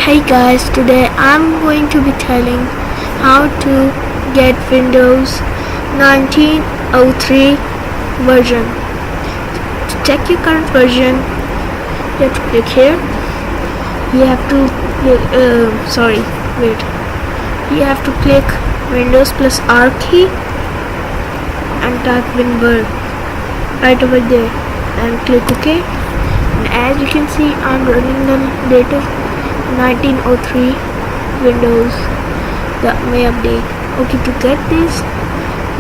Hey guys, today I'm going to be telling how to get Windows 1903 version. To check your current version, you have to click here. You have to you have to click Windows plus R key and type WinVer right over there and click OK. And as you can see, I'm running the latest 1903 Windows that may update. Okay, to get this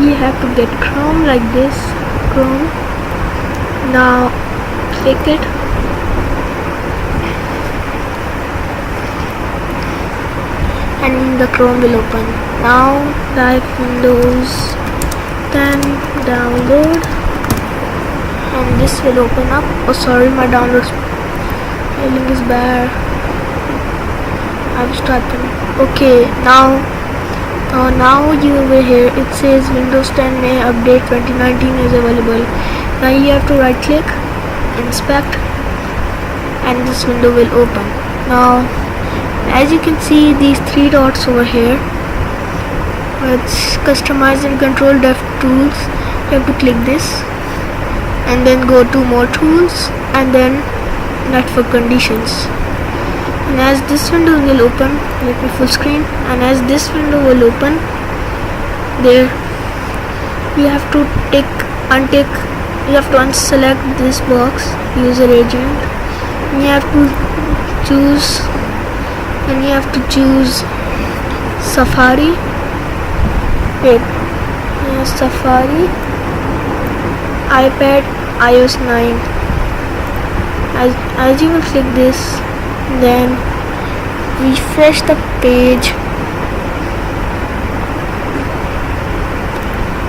you have to get Chrome like this. Chrome, now click it and the Chrome will open. Now type Windows 10 download and this will open up. Oh sorry, my download link is bad. I'll start them. Okay, now you over here it says Windows 10 May Update 2019 is available. Now you have to right click, inspect, and this window will open. Now as you can see these three dots over here, it's customize and control dev tools. You have to click this and then go to more tools and then network conditions. And as this window will open, let me full screen, and as this window will open, there you have to unselect this box, user agent, and you have to choose Safari. Safari, iPad, iOS 9. As you will click this, then refresh the page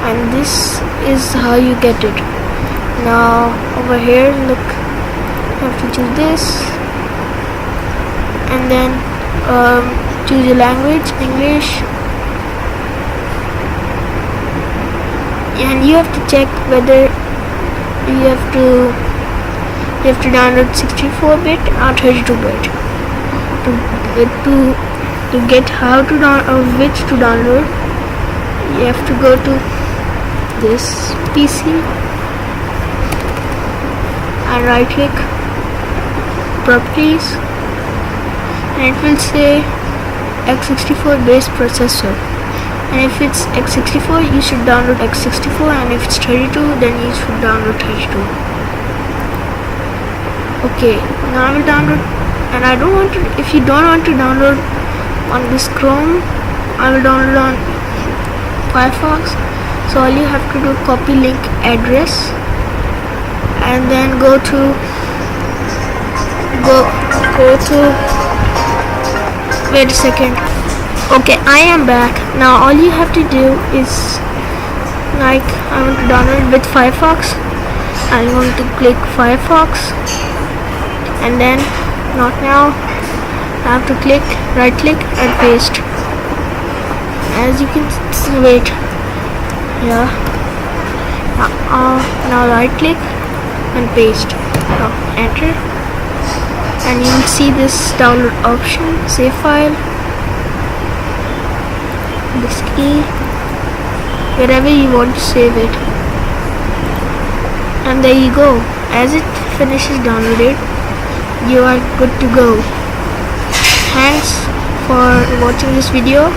and this is how you get it. Now over here, look, you have to choose this and then choose your language, English, and you have to check whether you have to download 64-bit or 32-bit. To get how to download, which to download, you have to go to this PC and right click properties, and it will say x64 based processor, and if it's x64 you should download x64, and if it's 32 then you should download 32. Okay, now I will download, and I don't want to, if you don't want to download on this Chrome, I will download on Firefox. So all you have to do, copy link address and then go to wait a second. Okay, I am back. Now all you have to do is, like, I want to download with Firefox, I'm going to click Firefox and then not now, I have to click right click and paste. As you can see, wait, yeah, now right click and paste. Now enter and you will see this download option, save file, this key, wherever you want to save it, and there you go. As it finishes downloaded, you are good to go. Thanks for watching this video,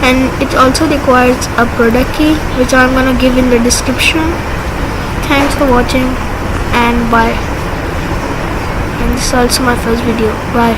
and it also requires a product key which I'm gonna give in the description. Thanks for watching and bye. And this is also my first video. Bye.